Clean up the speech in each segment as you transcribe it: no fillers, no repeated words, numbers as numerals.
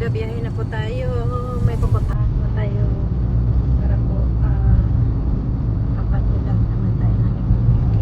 Biyahe na po tayo. May pupuntahan po tayo. Para po kapatulag naman tayo ng nagbibiyahe.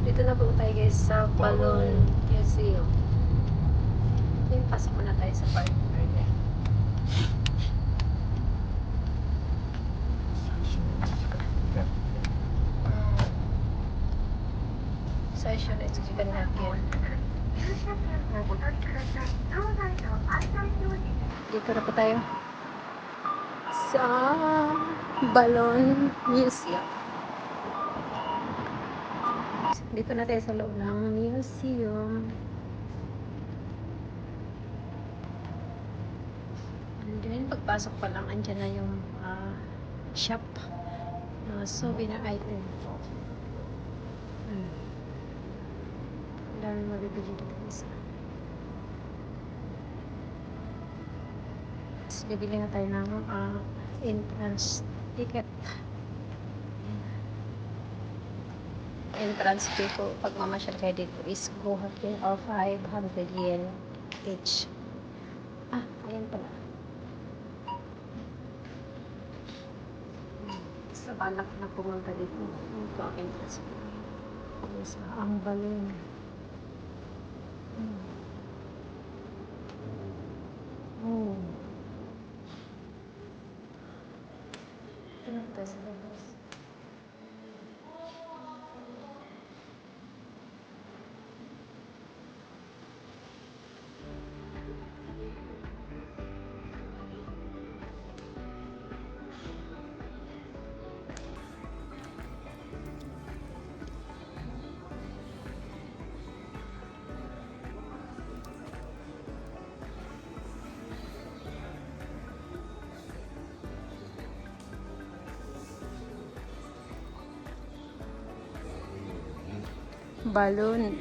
Dito na po tayo guys sa Balloon Museum. Then, pasok muna tayo sa park area. Session is given again. Dito na po tayo sa Balloon Museum. Dito na tayo sa loob ng museum. And then, pagpasok pa lang, andyan na yung shop na souvenir item. Ang dami mabibili dito isa. Tapos, bibili na tayo ng entrance ticket. Entrance fee po pag mamasyal kayo dito is 200 or 500 yen each. Ayan pala. Sa balak na pumunta dito. Ito ang entrance fee. Sa ang balloon. Ito na tayo sa labas. Balloon.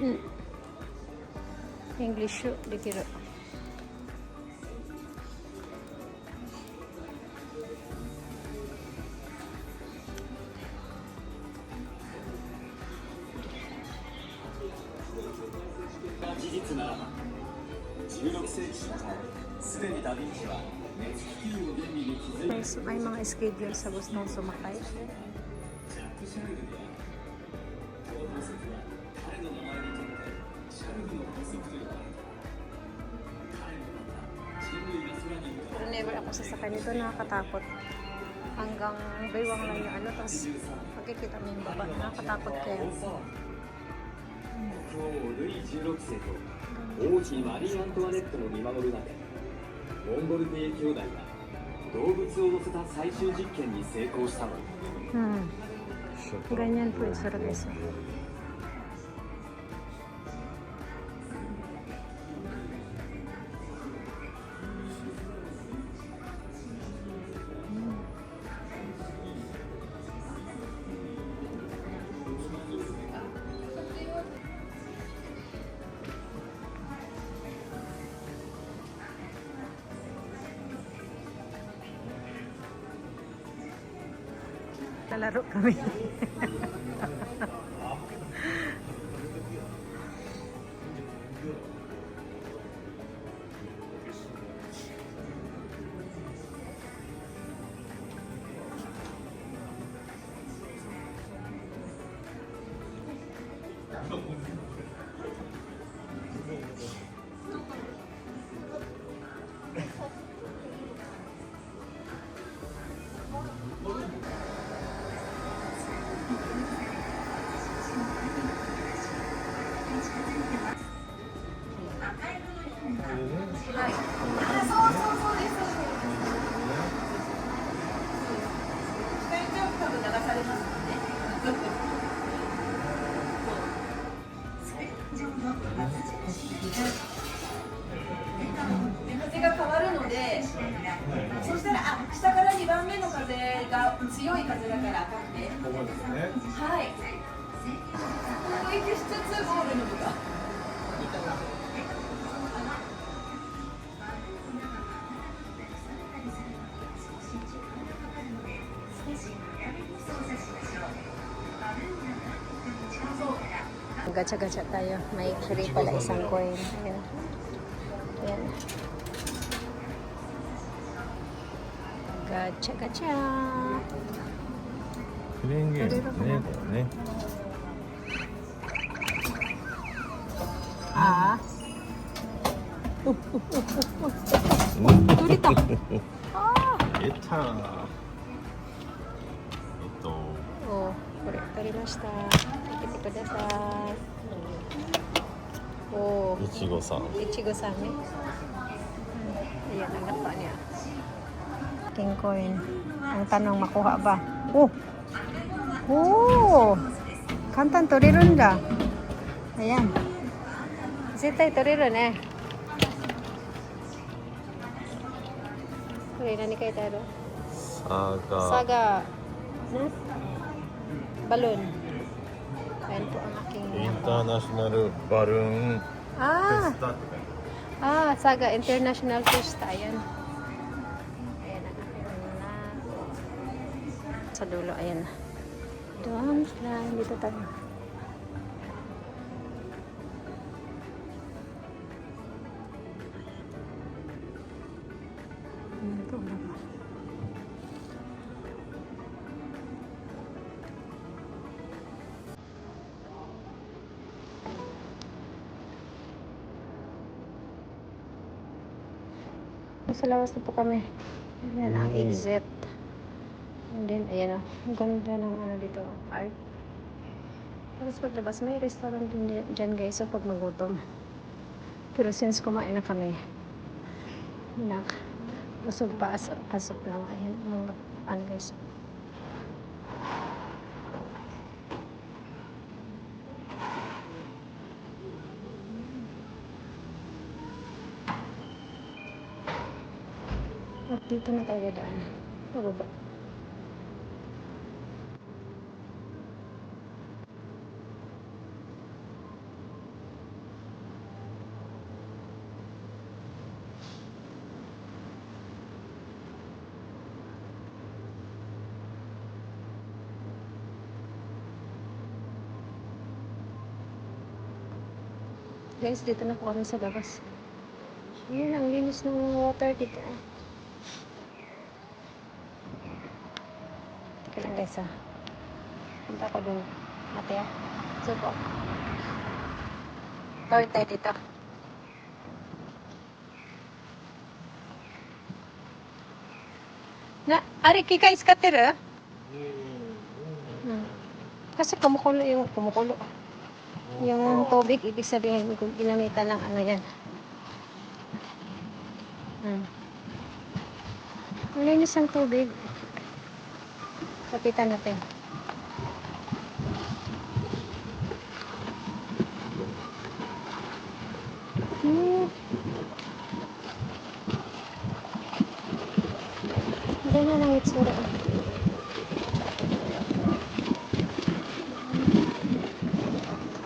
English dikira. May mga schedule sa gusto mong sumakay. Pero never ako sasakay nito, nakakatakot. Hanggang baywang lang yung ano, tapos magkikita mo yung baba, nakakatakot kaya. ルイ16世と王妃マリー・アントワネットも見守る中、モンゴル帝兄弟が動物を乗せた最終実験に成功したの。Ganyan po yung service. Lalaro kami. 下から2番目の風が強い風だから赤くて。ここですね。はい。息しつつゴールの部が。Gacha-gacha tayo. May free pala isang coin. Ayan. Ayan. Gacha-gacha. クレーンゲームですね、これね。 Ah. Turita. Ah. 出た。Oh, これ取りました。開けてください。Oh, いちごさん。 Ichigo-san eh. Ayan ang nakuha niya. King coin. Ang tanong, makuha ba? Oh! Oh! Kantan torirun da. Ayan. Zettai torirun eh. Torira ni kayo tayo. サガ。 Saga. Hmm? Balon. Ayan po ang aking インターナショナルバルーンフェ Ah! スタって書いて Saga International Festa. Ayan. Ayan ang aking na. Sa dulo, ayan. Don't fly. Dito tayo. Ito ba? Sa lawas na po kami. Ayan ang exit. And then, ayan o. Ang ganda ng ano dito. Art. Tapos paglabas, may restaurant din dyan guys. So pag magutom. Pero since kumain na kami, busog pa. Pasok lang. Ayan. Ano guys. At dito na tayo daan. Pababa. Guys, dito na po kami sa labas. Ayan, ang linis ng water dito. Teka lang guys ah. Punta ko dun. Mati ah. Subo. Tawid tayo dito. Na, ari kika iskater ah. Kasi kumukulo. Yung tubig, ibig sabihin kung ginamitan ng ano yan. Ang linis ng tubig. Kapitan natin. Ganyan ang itsura.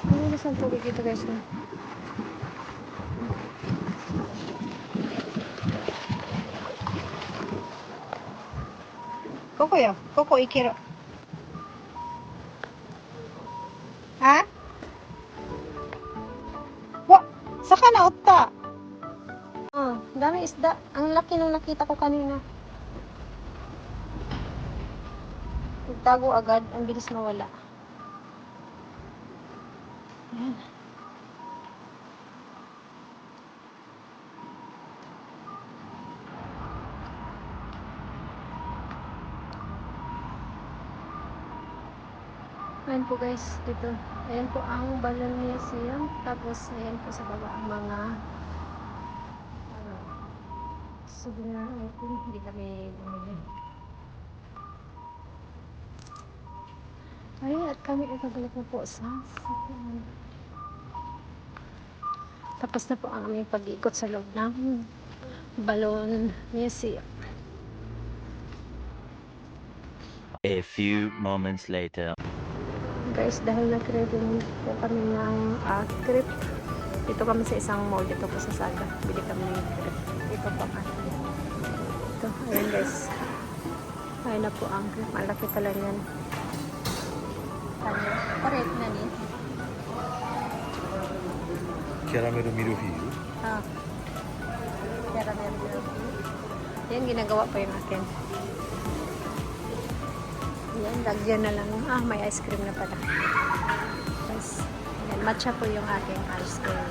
Ang linis ng tubig dito guys. Koko yo. Koko ikiro. Ha? Wa, saka na utta. Dami isda. Ang laki nung nakita ko kanina. Nagtago agad. Ang bilis mawala. Ayan. Ayan po guys, dito. Ayan po ang Balon Museum. Tapos, ayan po sa baba ang mga souvenir item. Hindi kami bumili. Ayan, at kami ay pabalik na po sa sakyan. Tapos na po ang aming pag-ikot sa loob ng Balon Museum. A few moments later. Guys, dahil nag-ready po kami ng crepe. Dito kami sa isang mall. Dito po sa Saga. Bili kami ng crepe. Ito pa ka. Ito. Ayan guys. Ayan na po ang crepe. Malaki pala yan. Correct na ni. キャラメルミルフィーユ Ah. Caramel milk. Yan, ginagawa pa yung akin. Yan, lagyan na lang. Ah, may ice cream na pala. Yes. Yan, matcha po yung aking ice cream.